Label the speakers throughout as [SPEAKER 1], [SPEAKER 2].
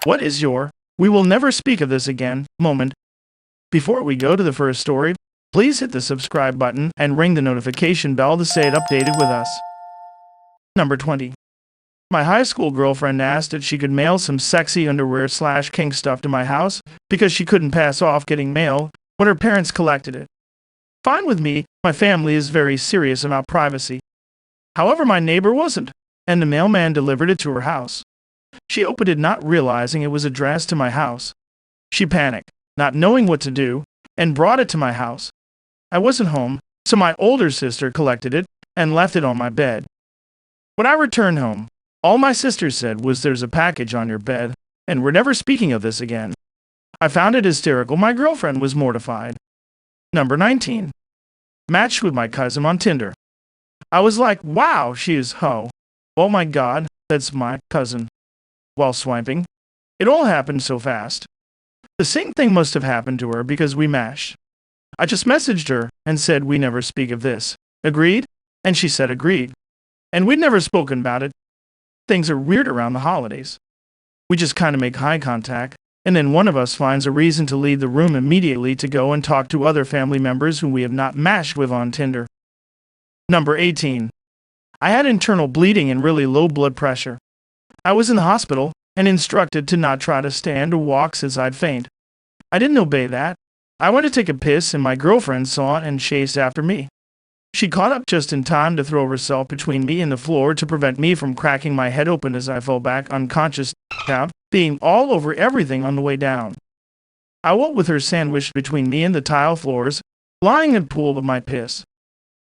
[SPEAKER 1] What is your "we will never speak of this again" moment? Before we go to the first story, please hit the subscribe button and ring the notification bell to stay updated with us. Number 20. My high school girlfriend asked if she could mail some sexy underwear/kink stuff to my house because she couldn't pass off getting mail when her parents collected it. Fine with me, my family is very serious about privacy. However, my neighbor wasn't, and the mailman delivered it to her house. She opened it not realizing it was addressed to my house. She panicked, not knowing what to do, and brought it to my house. I wasn't home, so my older sister collected it and left it on my bed. When I returned home, all my sister said was, "There's a package on your bed, and we're never speaking of this again." I found it hysterical. My girlfriend was mortified. Number 19. Matched with my cousin on Tinder. I was like, wow, she is ho. Oh my god, that's my cousin. While swiping, it all happened so fast. The same thing must have happened to her because we matched. I just messaged her and said we never speak of this. Agreed? And she said agreed. And we'd never spoken about it. Things are weird around the holidays. We just kind of make eye contact, and then one of us finds a reason to leave the room immediately to go and talk to other family members whom we have not matched with on Tinder. Number 18. I had internal bleeding and really low blood pressure. I was in the hospital and instructed to not try to stand or walk since I'd faint. I didn't obey that. I went to take a piss and my girlfriend saw it and chased after me. She caught up just in time to throw herself between me and the floor to prevent me from cracking my head open as I fell back unconscious, being all over everything on the way down. I woke with her sandwiched between me and the tile floors, lying in a pool of my piss.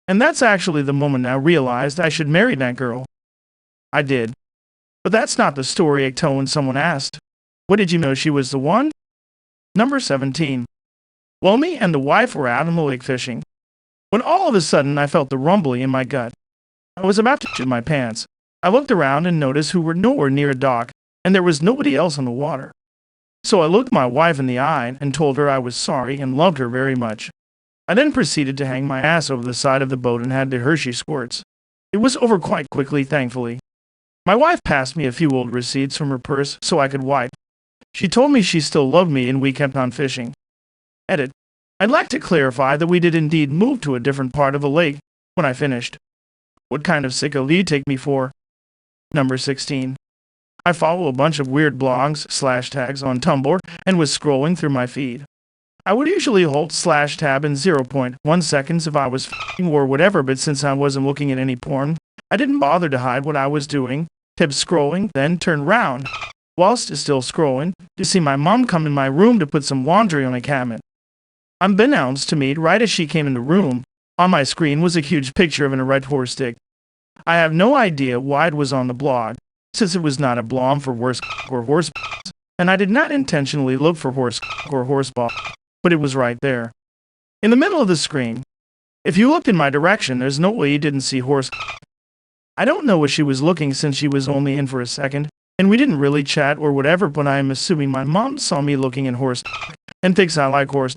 [SPEAKER 1] And that's actually the moment I realized I should marry that girl. I did. But that's not the story I told when someone asked, "What did you know she was the one?" Number 17. Well, me and the wife were out on the lake fishing, when all of a sudden I felt the rumbling in my gut. I was about to shit my pants. I looked around and noticed we were nowhere near a dock, and there was nobody else on the water. So I looked my wife in the eye and told her I was sorry and loved her very much. I then proceeded to hang my ass over the side of the boat and had the Hershey squirts. It was over quite quickly, thankfully. My wife passed me a few old receipts from her purse so I could wipe. She told me she still loved me and we kept on fishing. Edit. I'd like to clarify that we did indeed move to a different part of the lake when I finished. What kind of sicko do you take me for? Number 16. I follow a bunch of weird blogs/tags on Tumblr and was scrolling through my feed. I would usually hold /tab in 0.1 seconds if I was f***ing or whatever, but since I wasn't looking at any porn, I didn't bother to hide what I was doing, kept scrolling, then turned round, whilst still scrolling, to see my mom come in my room to put some laundry on a cabinet. Unbeknownst to me, right as she came in the room, on my screen was a huge picture of an erect horse stick. I have no idea why it was on the blog, since it was not a blog for horse or horse, and I did not intentionally look for horse or horseball, but it was right there, in the middle of the screen. If you looked in my direction, there's no way you didn't see horse. I don't know what she was looking since she was only in for a second, and we didn't really chat or whatever, but I am assuming my mom saw me looking at horse and thinks I like horse.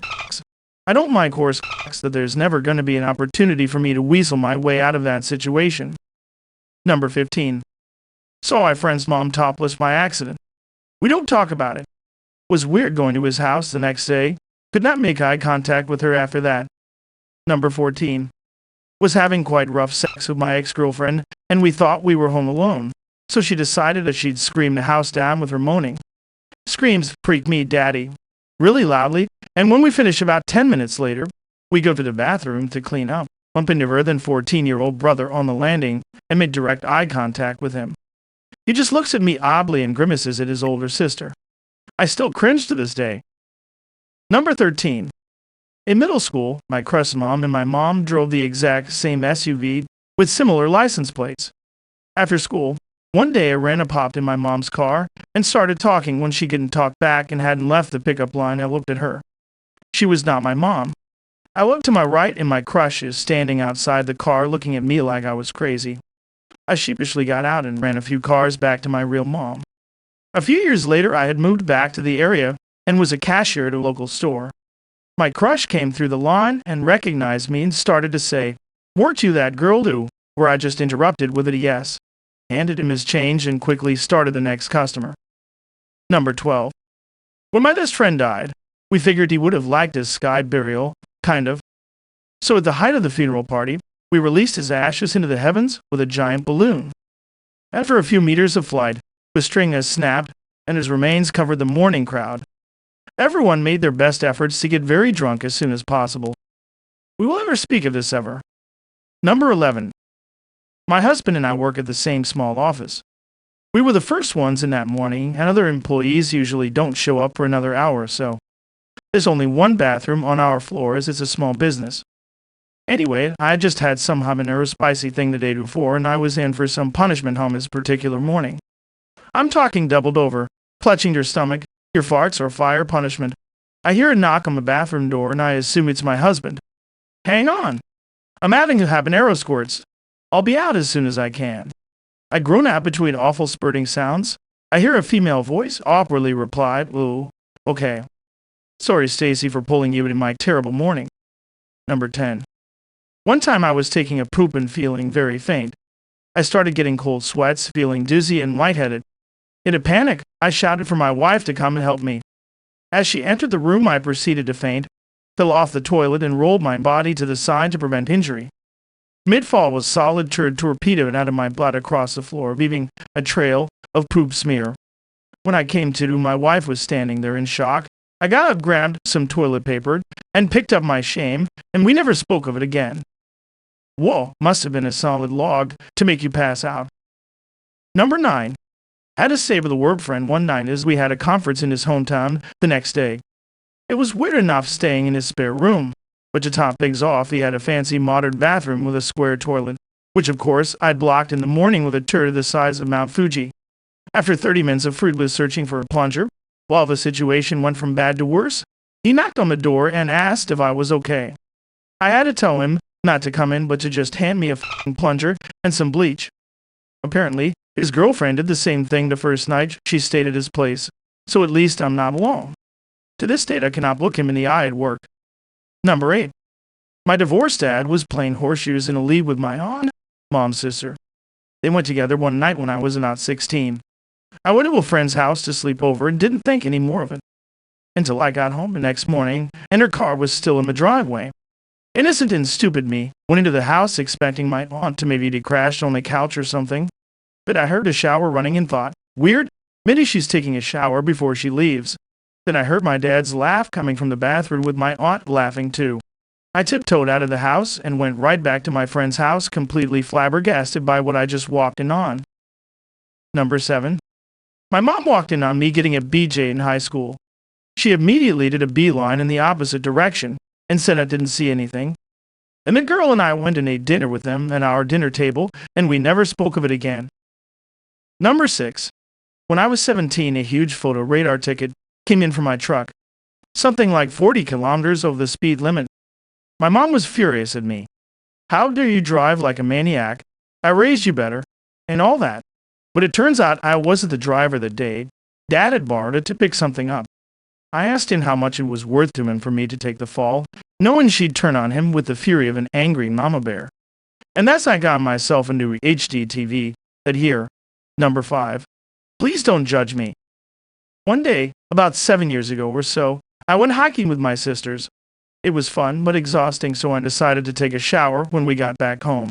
[SPEAKER 1] I don't like horse, that there's never going to be an opportunity for me to weasel my way out of that situation. Number 15. Saw my friend's mom topless by accident. We don't talk about it. Was weird going to his house the next day. Could not make eye contact with her after that. Number 14. Was having quite rough sex with my ex-girlfriend, and we thought we were home alone, so she decided that she'd scream the house down with her moaning. Screams freak me, daddy, really loudly, and when we finish about 10 minutes later, we go to the bathroom to clean up, bump into her then 14-year-old brother on the landing, and made direct eye contact with him. He just looks at me oddly and grimaces at his older sister. I still cringe to this day. Number 13. In middle school, my crush's mom and my mom drove the exact same SUV with similar license plates. After school, one day I ran up, hopped in my mom's car, and started talking. When she didn't talk back and hadn't left the pickup line, I looked at her. She was not my mom. I looked to my right and my crush is standing outside the car looking at me like I was crazy. I sheepishly got out and ran a few cars back to my real mom. A few years later, I had moved back to the area and was a cashier at a local store. My crush came through the line and recognized me and started to say, "Weren't you that girl who?" Where I just interrupted with a yes, handed him his change and quickly started the next customer. Number 12. When my best friend died, we figured he would have liked his sky burial, kind of. So at the height of the funeral party, we released his ashes into the heavens with a giant balloon. After a few meters of flight, the string has snapped, and his remains covered the mourning crowd. Everyone made their best efforts to get very drunk as soon as possible. We will never speak of this ever. Number 11. My husband and I work at the same small office. We were the first ones in that morning, and other employees usually don't show up for another hour or so. There's only one bathroom on our floor as it's a small business. Anyway, I had just had some habanero spicy thing the day before, and I was in for some punishment home this particular morning. I'm talking doubled over, clutching your stomach, your farts or fire punishment. I hear a knock on the bathroom door, and I assume it's my husband. Hang on. I'm having habanero squirts. I'll be out as soon as I can. I groan out between awful spurting sounds. I hear a female voice awkwardly reply, "Ooh, okay. Sorry, Stacy, for pulling you in my terrible morning." Number 10. One time I was taking a poop and feeling very faint. I started getting cold sweats, feeling dizzy and lightheaded. In a panic, I shouted for my wife to come and help me. As she entered the room, I proceeded to faint, fell off the toilet, and rolled my body to the side to prevent injury. Mid-fall was solid turd torpedoed out of my blood across the floor, leaving a trail of poop smear. When I came to, my wife was standing there in shock. I got up, grabbed some toilet paper, and picked up my shame, and we never spoke of it again. Whoa, must have been a solid log to make you pass out. Number 9. I had to stay with a work friend one night as we had a conference in his hometown the next day. It was weird enough staying in his spare room, but to top things off, he had a fancy modern bathroom with a square toilet, which of course I'd blocked in the morning with a turd the size of Mount Fuji. After 30 minutes of fruitless searching for a plunger, while the situation went from bad to worse, he knocked on the door and asked if I was okay. I had to tell him not to come in, but to just hand me a f***ing plunger and some bleach. Apparently, his girlfriend did the same thing the first night she stayed at his place, so at least I'm not alone. To this date, I cannot look him in the eye at work. Number 8. My divorced dad was playing horseshoes in a league with my aunt, mom's sister. They went together one night when I was about 16. I went to a friend's house to sleep over and didn't think any more of it, until I got home the next morning and her car was still in the driveway. Innocent and stupid me went into the house expecting my aunt to maybe crashed on the couch or something, but I heard a shower running and thought, weird, maybe she's taking a shower before she leaves. Then I heard my dad's laugh coming from the bathroom with my aunt laughing too. I tiptoed out of the house and went right back to my friend's house, completely flabbergasted by what I just walked in on. Number 7. My mom walked in on me getting a BJ in high school. She immediately did a beeline in the opposite direction and said I didn't see anything. And the girl and I went and ate dinner with them at our dinner table, and we never spoke of it again. Number 6. When I was 17, a huge photo radar ticket came in for my truck, something like 40 kilometers over the speed limit. My mom was furious at me. How dare you drive like a maniac? I raised you better, and all that. But it turns out I wasn't the driver that day. Dad had borrowed it to pick something up. I asked him how much it was worth to him for me to take the fall, knowing she'd turn on him with the fury of an angry mama bear. And thus I got myself a new HD TV that here. Number 5. Please don't judge me. One day, about 7 years ago or so, I went hiking with my sisters. It was fun but exhausting, so I decided to take a shower when we got back home.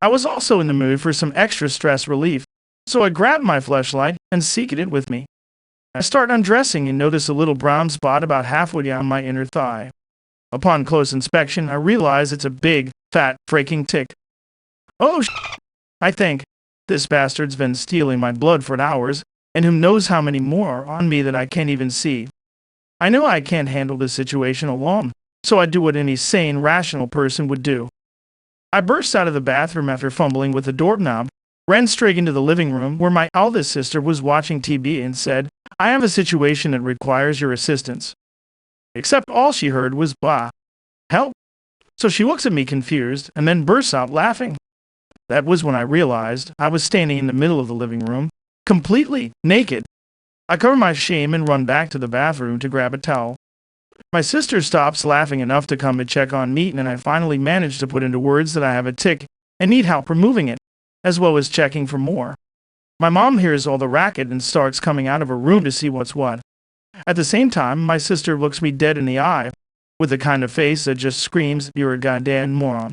[SPEAKER 1] I was also in the mood for some extra stress relief, so I grabbed my flashlight and seeked it with me. I start undressing and notice a little brown spot about halfway down my inner thigh. Upon close inspection, I realize it's a big, fat, freaking tick. Oh, I think. This bastard's been stealing my blood for hours, and who knows how many more are on me that I can't even see. I know I can't handle this situation alone, so I do what any sane, rational person would do. I burst out of the bathroom after fumbling with the doorknob, ran straight into the living room where my eldest sister was watching TV and said, I have a situation that requires your assistance. Except all she heard was, bah, help. So she looks at me confused and then bursts out laughing. That was when I realized I was standing in the middle of the living room, completely naked. I cover my shame and run back to the bathroom to grab a towel. My sister stops laughing enough to come and check on me, and I finally managed to put into words that I have a tick and need help removing it, as well as checking for more. My mom hears all the racket and starts coming out of her room to see what's what. At the same time, my sister looks me dead in the eye, with the kind of face that just screams, "You're a goddamn moron,"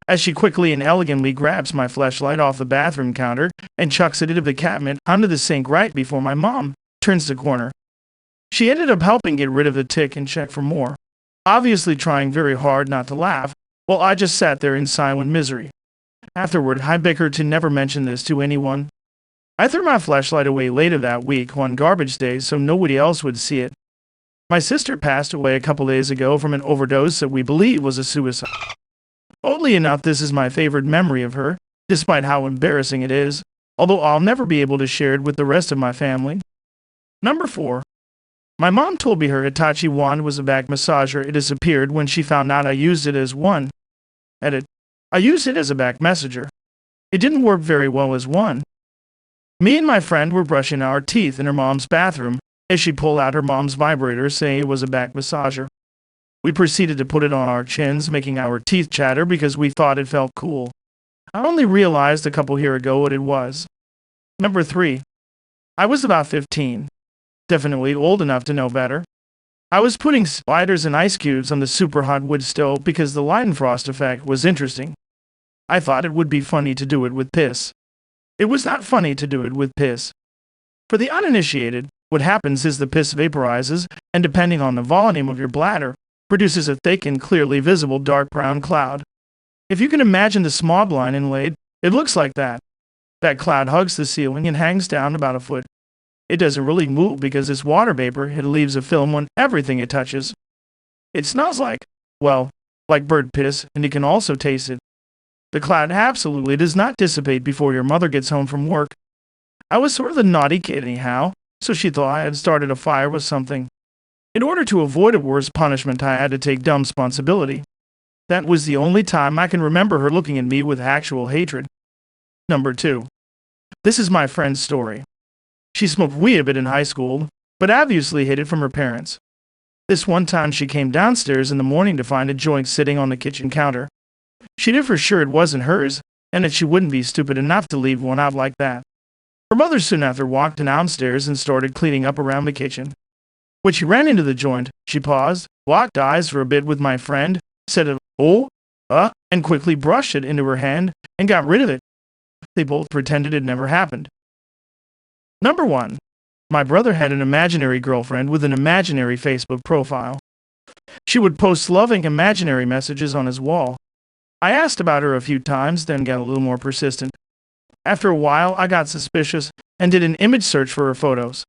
[SPEAKER 1] as she quickly and elegantly grabs my flashlight off the bathroom counter and chucks it into the cabinet under the sink right before my mom turns the corner. She ended up helping get rid of the tick and check for more, obviously trying very hard not to laugh, while I just sat there in silent misery. Afterward, I beg her to never mention this to anyone. I threw my flashlight away later that week on garbage day so nobody else would see it. My sister passed away a couple days ago from an overdose that we believe was a suicide. Oddly enough, this is my favorite memory of her, despite how embarrassing it is, although I'll never be able to share it with the rest of my family. Number 4. My mom told me her Hitachi wand was a back massager. It disappeared when she found out I used it as one. Edit. I used it as a back messenger. It didn't work very well as one. Me and my friend were brushing our teeth in her mom's bathroom as she pulled out her mom's vibrator, saying it was a back massager. We proceeded to put it on our chins, making our teeth chatter because we thought it felt cool. I only realized a couple years ago what it was. Number 3. I was about 15. Definitely old enough to know better. I was putting spiders and ice cubes on the super hot wood stove because the Leidenfrost effect was interesting. I thought it would be funny to do it with piss. It was not funny to do it with piss. For the uninitiated, what happens is the piss vaporizes, and depending on the volume of your bladder, produces a thick and clearly visible dark brown cloud. If you can imagine the smog line inlaid, it looks like that. That cloud hugs the ceiling and hangs down about a foot. It doesn't really move because it's water vapor. It leaves a film on everything it touches. It smells like, well, like bird piss, and you can also taste it. The cloud absolutely does not dissipate before your mother gets home from work. I was sort of the naughty kid anyhow, so she thought I had started a fire with something. In order to avoid a worse punishment, I had to take dumb responsibility. That was the only time I can remember her looking at me with actual hatred. Number 2. This is my friend's story. She smoked weed a bit in high school, but obviously hid it from her parents. This one time she came downstairs in the morning to find a joint sitting on the kitchen counter. She knew for sure it wasn't hers, and that she wouldn't be stupid enough to leave one out like that. Her mother soon after walked downstairs and started cleaning up around the kitchen. When she ran into the joint, she paused, locked eyes for a bit with my friend, said, "Oh, and quickly brushed it into her hand and got rid of it. They both pretended it never happened. Number 1. My brother had an imaginary girlfriend with an imaginary Facebook profile. She would post loving imaginary messages on his wall. I asked about her a few times, then got a little more persistent. After a while, I got suspicious and did an image search for her photos.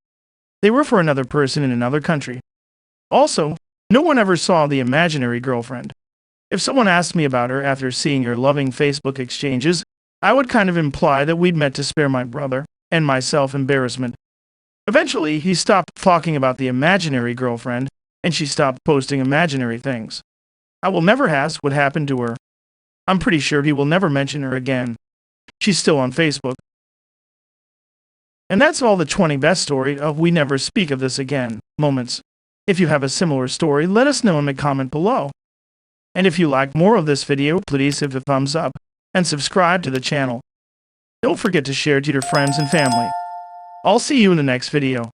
[SPEAKER 1] They were for another person in another country. Also, no one ever saw the imaginary girlfriend. If someone asked me about her after seeing her loving Facebook exchanges, I would kind of imply that we'd met to spare my brother and myself embarrassment. Eventually, he stopped talking about the imaginary girlfriend, and she stopped posting imaginary things. I will never ask what happened to her. I'm pretty sure he will never mention her again. She's still on Facebook. And that's all the 20 best story of We Never Speak of This Again moments. If you have a similar story, let us know in the comment below. And if you like more of this video, please hit the thumbs up and subscribe to the channel. Don't forget to share it to your friends and family. I'll see you in the next video.